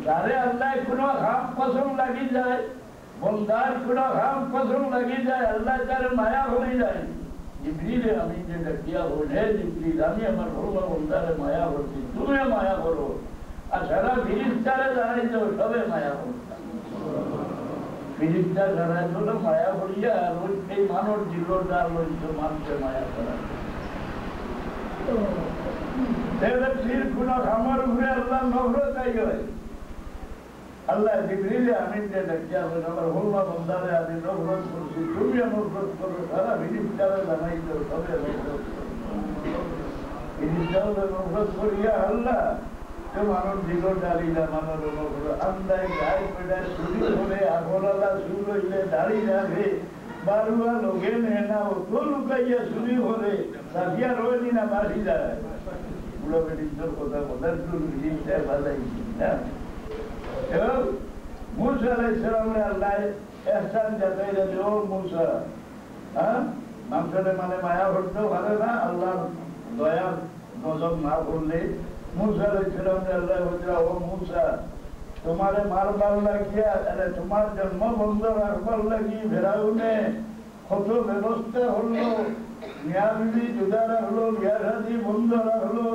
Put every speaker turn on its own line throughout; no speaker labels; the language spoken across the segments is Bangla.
যারে আল্লাহ কোনো হাম পছন্দ লাগি যায়, বন্দার কোনো হাম পছন্দ লাগি যায়, আল্লাহ তার মায়া হয়ে যায়। জিবরিলে আমি যে ডাকিয়া হল, হে জিবরিল, আমি আমার ভোলা বন্দারে মায়া করছি, তুমি মায়া করো। আর সারা ফিরিস্তারে জানাই তো সবে মায়া করো। ফিরিস্তা জানাই তো মায়া করিয়া আর ওই এই মানব জীবনটা ওই তো মানুষের মায়া করা। আমার উপরে আল্লাহ নফরতাই হয়। আল্লাহ জিবরিলে আমি যে ডাকিয়া হল, আমার ভোলা বন্দারে আমি নফরত করছি, তুমি নফরত করো। সারা ফিরিস্তারে জানাই তো সবে নফরত নফরত করিয়া আল্লাহ মানব জীবন ডালিলা মানব আন্দায় গায়ে পেটায় চুরি করে আগলালা সুর হইলে দাড়ি রাখে বারুয়া লোকে নেনা তো লুকাইয়া চুরি করে সাজিয়া রয়ে না বাড়ি যায়। পুরো বেটির কথা কথা জিনিসটা ভালাই এবং মুসা আলাইহিস সালামে আল্লাহ ইহসান জানাই যাবে, ও মুসা, হ্যাঁ মানুষের মানে মায়া করতেও পারে না, আল্লাহ দয়া নজর না করলে মুসা আলাইহিস সালামে আল্লাহ বলছে, ও মুসা, তোমারে মারবার লাগিয়া তোমার জন্ম বন্ধ রাখবার লাগি ফেরাউনে কত ব্যবস্থা হলো, মিয়া বিবি জুদা রাখলো, বিয়া শাদী বন্ধ রাখলো,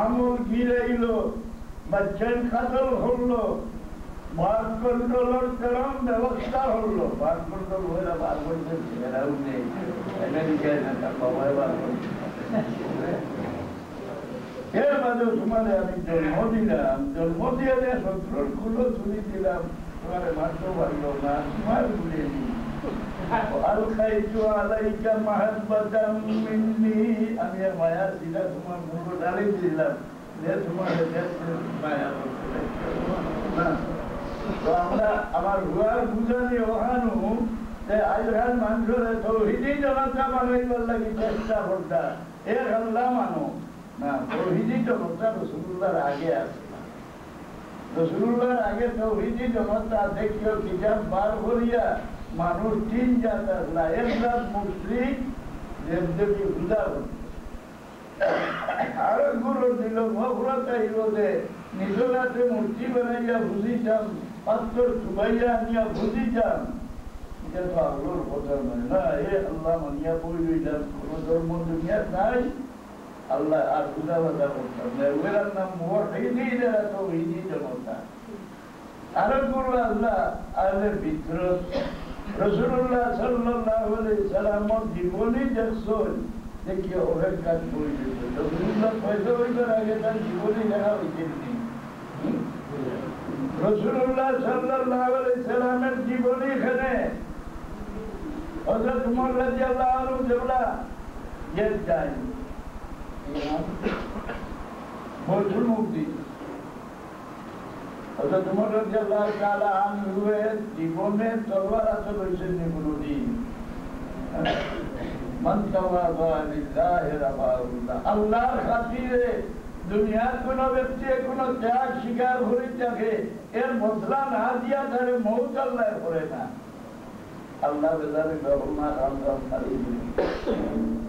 আমল গিরাইলো, বাচ্চার কাতল হলো, বাদ কন্ট্রোলের চরম ব্যবস্থা হলো। বাদ কন্ট্রোল হয়ে বার করতে ফেরাউনে আমেরিকায় না বাবায় বার করতে। এর বাদে তোমারে আমি জন্ম দিলাম, জন্ম দিয়ে শত্রুর খুলো চুরি দিলাম, তোমারে মারতে পারল না, তোমার ভুলে নি আমি আর মায়া দিলাম, তোমার মুখ ডালি দিলাম যে তোমার মায়া তো আমরা আমার ভুয়ার বুঝানি ওখানো যে আজকাল মানুষের তৌহিদি জনতা বানাইবার লাগি চেষ্টা করতা, এর আল্লাহ মানো না। তৌহিদি জনতা রাসূলুল্লাহর আগে আছে, রাসূলুল্লাহর আগে তৌহিদি জনতা দেখিও কিতাব বার করিয়া মানুষ তিন জাত আসলা, এক জাত মুশরিক দেবদেবী পূজা করত, আরো গুরু দিল নফরত আইল যে নিজের হাতে মূর্তি বানাইয়া বুঝিতাম, পাত্র চুবাইয়া আনিয়া বুঝিতাম, এটা তো আল্লাহর কথা নয় না। এ আল্লাহ মানিয়া বই রইলাম, কোন ধর্ম দুনিয়ার নাই, আল্লাহ আর পূজা বাজা করতাম না, ওর নাম মুওয়াহিদি, এরা তাওহীদি জনতা। আরো গুরু আল্লাহ আহলে বিদ্রোহ রাসূলুল্লাহ সাল্লাল্লাহু আলাইহি সাল্লামের জীবনী দেখছেন, দেখি ওদের কাজ বই দিয়েছে। রাসূলুল্লাহ পয়সা হইবার আগে তার জীবনী লেখা হয়েছে। রাসূলুল্লাহ সাল্লাল্লাহু আলাইহি সাল্লামের জীবনী এখানে হযরত ওমর রাদিয়াল্লাহু আনহু যেগুলা জেল যায় বৈঠুল মুক্তি, হযরত ওমর রাদিয়াল্লাহু তাআলা আনহু জীবনে তরবার হাতে লইছেন নি কোনদিন। মান তাওয়াযা লিল্লাহি রাফাহুল্লাহ, আল্লাহর খাতিরে দুনিয়ার কোন ব্যক্তি কোনো ত্যাগ স্বীকার করে থাকে, এর বদলা না দিয়া তারে মওত আল্লাহ করে না। আল্লাহ বেজারে গহমা আল্লাহ খালি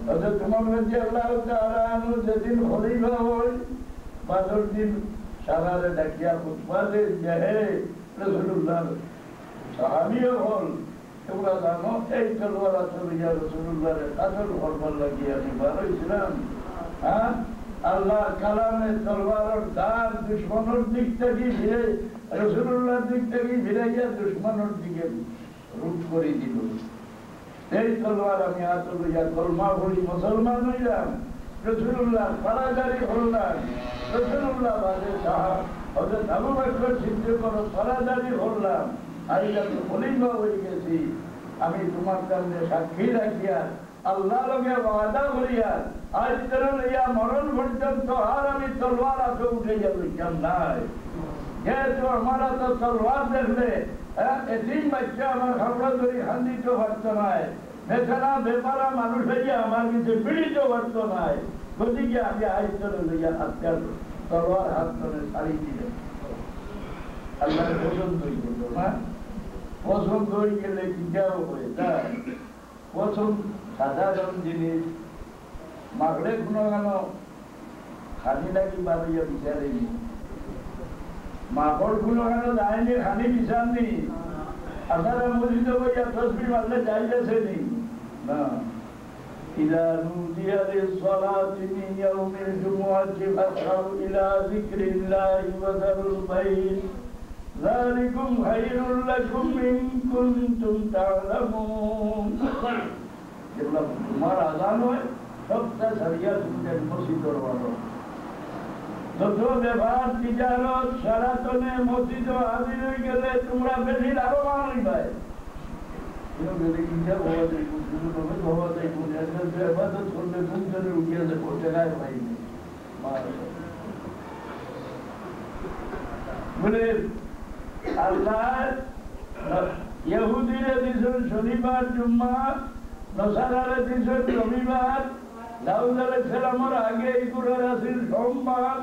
হযরত ওমর রাদিয়াল্লাহু তাআলা আনহু যেদিন খলিফা হই, বাদর দিন সারারে ডাকিয়া খুতবা দেন যে হে রাসূলুল্লাহ সাহাবীও হল, তোমরা জানো এই তলোয়ার আসলিয়া রাসূলুল্লাহর কাতল করবার লাগিয়া আমি বার হইছিলাম। হ্যাঁ, আল্লাহ কালামে তলোয়ারের দাঁত দুশ্মনের দিক থেকে ফিরে রাসূলুল্লাহর দিক থেকে ফিরাইয়া দুশ্মনের দিকে রূপ করে দিল। এই তলোয়ার আমি হাতে লইয়া কলমা পড়ি মুসলমান হইলাম, রাসূলুল্লাহ ফারাদারি হলাম, রাসূলুল্লাহ বাদে সাহাব হযরত আবু বকর সিদ্দিকর ফারাদারি হলাম, আইলা তো খলিফা হয়ে গেছি। আমি তোমার সামনে সাক্ষী রাখিয়া আল্লাহ লগে ওয়াদা করিয়া আজ তোর লইয়া মরণ পর্যন্ত আর আমি তলোয়ার হাতে উঠে যাইতাম নাই। যেহেতু আমার তো তলোয়ার দেখলে এদিন বাচ্চা আমার খাবড়া ধরি হান্দিত পারত নাই, বেচারা বেপারা মানুষ হইয়া আমার কিছু পীড়িত পারত নাই, গতিকে আমি আজ তোর লইয়া হাতটা তলোয়ার হাত ধরে ছাড়ি দিলাম। আল্লাহ পছন্দ হয়ে গেল না, পছন্দ হয়ে গেলে কিটাও হয়ে যায়। পছন্দ সাধারণ জিনিস মাগলে কোনো কেন খালি লাগি বাড়িয়া বিচারেনি। মাকড় গুলো কেন যায়নি খানি বিছান নি আপনারা মসজিদে বইয়া তসবি মারলে যাইতেছে নি না إذا نودي للصلاة من يوم الجمعة فاسعوا إلى ذكر الله وذروا البيع ذلكم خير لكم إن كنتم تعلمون যেগুলো তোমার আজান হয় সবটা সারিয়া শুনতেন মসজিদের বারো যত ব্যবহার তিজারত সারাতনে মসজিদ হাজির হয়ে গেলে তোমরা বেশি লাভবান হইবে যদি ইচ্ছা হওয়া যায় শুরু করবে হওয়া যায় ইবাদত করলে ঘুম ধরে উঠিয়ে যায় করতে গায়ে পাইনি বলে আল্লাহ ইহুদিরে দিয়েছেন শনিবার জুম্মা নসারারে দিয়েছেন রবিবার দাউদ আলাইহিস সালামের আগে এগুলোর আসিল সোমবার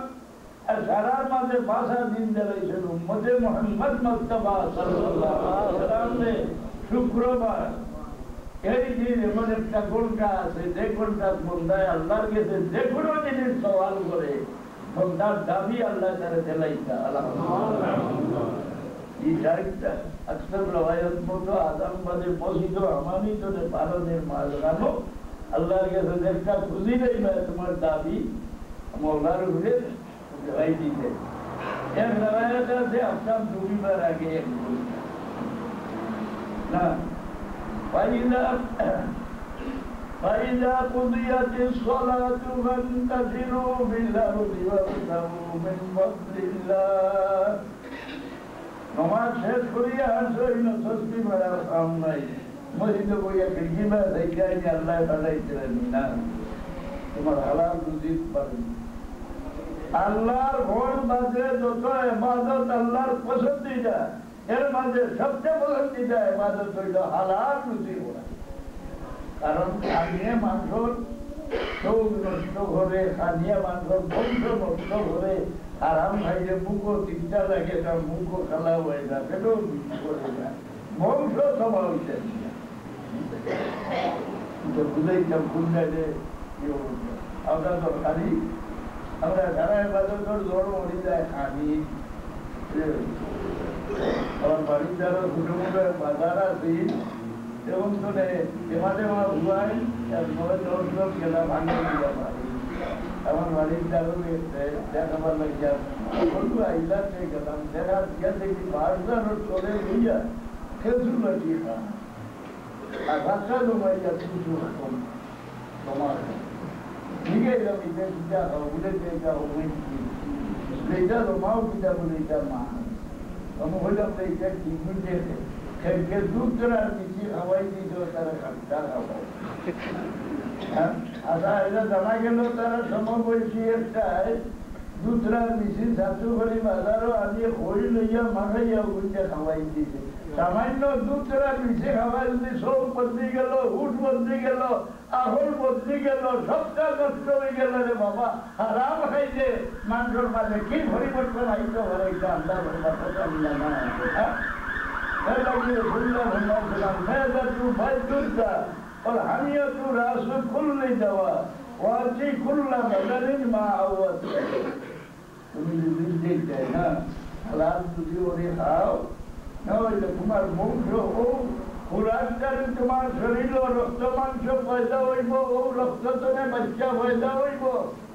আর সারার মাঝে 5 দিন দিয়েছেন উম্মতে মুহাম্মদ মুস্তাফা সাল্লাল্লাহু আলাইহি ওয়াসাল্লাম শুক্রবার এই দিন এমন একটা ঘন্টা আছে যে ঘন্টা বন্দায় আল্লাহর কাছে যে কোনো জিনিস সওয়াল করে বন্দার দাবি আল্লাহ তারা দিলাইতা আলহামদুলিল্লাহ এই চারটা আকসার রওয়ায়াত মতো আদম বাদে মসজিদ আমানিত নে পালনের মাঝখানো আল্লাহর কাছে একটা খুশি নেই তোমার দাবি মওলার উপরে দেওয়াই দিতে এক রওয়ায়াত আছে আপনার দুইবার আগে এক না فإذا قضيت الصلاة فانتشروا في الأرض وابتغوا من فضل الله নমাজ শেষ করিয়া আসই না তসবিহ পড়ার কাম নাই মসজিদে বইয়া খিড়কি বা দেখাই যে আল্লাহ পাঠাইছিলেন না তোমার হালাল রুজি পাবেন আল্লাহর ঘর মাঝে যত ইবাদত আল্লাহর পছন্দিদা এর মাঝে সবচেয়ে পছন্দিদা ইবাদত হইল হালাল রুজি করা কারণ খানিয়ে মাংসর চোখ নষ্ট করে খানিয়ে মাংসর বংশ নষ্ট করে আরাম খাইলে মুখও চিন্তা লাগে না মুখও খালা হয়ে না সেটাও করে না বংশ সভা হইতে বুঝাইতাম বুঝাইলে আমরা তো খালি আমরা যারা এবাদতর জড় মরি যায় খানি আমার বাড়ির যারা ছোট মোটো বাজার আছে এবং তো এমাতে আমার হুয়াই দশ গেলাম ভাঙে দিয়া পারি আমার বাড়ির যারও দেখাবার লাগিয়া বন্ধু আইলাতে গেলাম দেখা গিয়া দেখি বাজারও চলে গিয়া খেজুর লাগিয়ে খা আর ভাষা জমাইয়া কিছু রকম তোমার ঠিক আছে এটা চিন্তা বলে এটা এটা জমাও কিতা বলে এটা মা আমি হইলাম তো এটা ঠিক বুঝেছে খেজুর তোরা বেশি খাওয়াই দিত তারা খাটা খাওয়া আচ্ছা এটা জানা গেল তারা সমবয়সী একটাই দুধরার মিশিন শাশু করে বাজারও আনিয়ে খড়ি লইয়া মাখাইয়া উঠে খাওয়াই দিছে সামান্য দুধরার মিশে খাওয়াই যদি সব বদলি গেল উঠ বদলি গেল আহল বদলি গেল সবটা নষ্ট হয়ে গেল রে বাবা হারাম খাইছে মাংসর মাঝে কি পরিবর্তন আইতে পারে এটা আল্লাহ কথা না والحمية رأس كل دواء وأتي كل بدن ما عوض তুমি যদি দেখতে না হালাল যদি ওরে খাও না হইলে তোমার বংশ ও খুরাকটারে তোমার শরীর রক্ত মাংস পয়দা হইব ও রক্ত তনে বাচ্চা পয়দা হইব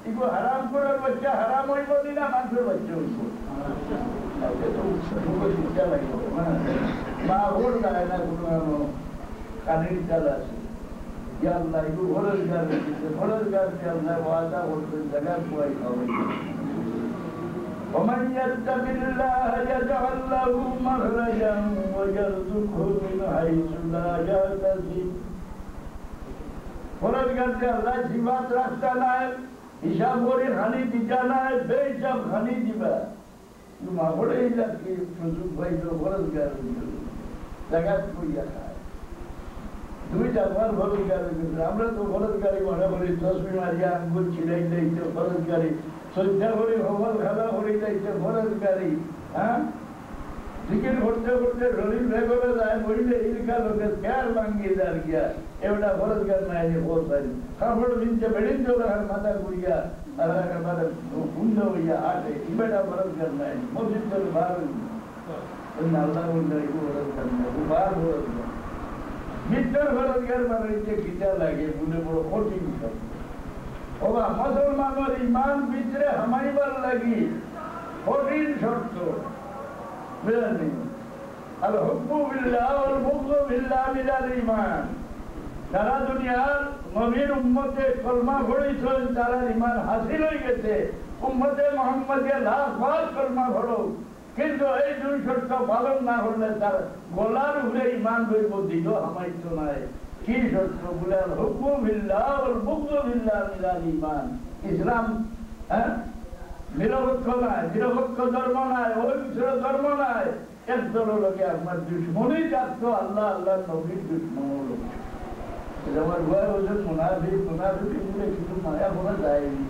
এগুলো হারাম করার বাচ্চা হারাম হইব না মাংসের বাচ্চা হইব মা ওর গায়ে না কোনো কানের চাল আছে আল্লাহ এগুলো ঘরের গাছ দিচ্ছে ঘরের গাছকে আল্লাহ ওয়াদা করছেন জায়গা পুয়াই খাওয়াই ومن يتق الله يجعل له مخرجا ويرزقه من حيث لا يحتسب ঘরের গাছকে আল্লাহ সীমাত রাখতে নাই হিসাব করে খালি দিতে নাই বেহিসাব খালি দিবা মা ঘরে কি সুযোগ পাইল ঘরের গাছ জায়গা করিয়া খায় দুইটা ঘর ঘরের গাড়ি আমরা তো ঘরের গাড়ি মনে করি চশমি মারিয়া আঙ্গুল ছিলাই দিয়েছে ঘরের গাড়ি শ্রদ্ধা করে হবল খেলা করে দিয়েছে ঘরের গাড়ি হ্যাঁ টিকিট করতে করতে শরীর ভেগরে যায় বইলে ইলকা লোকের প্যার ভাঙ্গিয়ে দাঁড় গিয়া এবার ঘরের গাড়ি নাই বলতারি কাপড় দিনছে বেড়িন চলে মাথা ঘুরিয়া একেবারে উন্দ হইয়া আসে ইবেটা বরফ নাই মসজিদ করে ভালো আল্লাহ মিথ্যার বেরোজগার মানে যে গীতা লাগে বলে বড় কঠিন শব্দ ওবা মুসলমানের ইমান ভিতরে হামাইবার লাগি কঠিন শর্ত বুঝলেন আল হুব্বু বিল্লাহ ওয়াল বুগযু বিল্লাহ মিনাল ঈমান সারা দুনিয়ার নবীর উম্মতে কলমা পড়েছেন তারা ঈমান হাসিল হয়ে গেছে উম্মতে মুহাম্মাদিয়া লাখ লাখ কলমা পড়ো কিন্তু এই দুই শর্ত পালন না করলে তার গলার উপরে ঈমান হইব দিল হামাইতো নাই কি শর্ত বলে আল হুব্বু বিল্লাহ ওয়াল বুগযু বিল্লাহ মিনাল ঈমান ইসলাম নিরপেক্ষ নাই নিরপেক্ষ ধর্ম নাই অহিংস্র ধর্ম নাই একদল লোকে আপনার দুশ্মনই থাকতো আল্লাহ আল্লাহ নবীর দুশ্মন লোক আমার ভয় ওজন মুনাফিক মুনাফিক কিছু মায়া করা যায়নি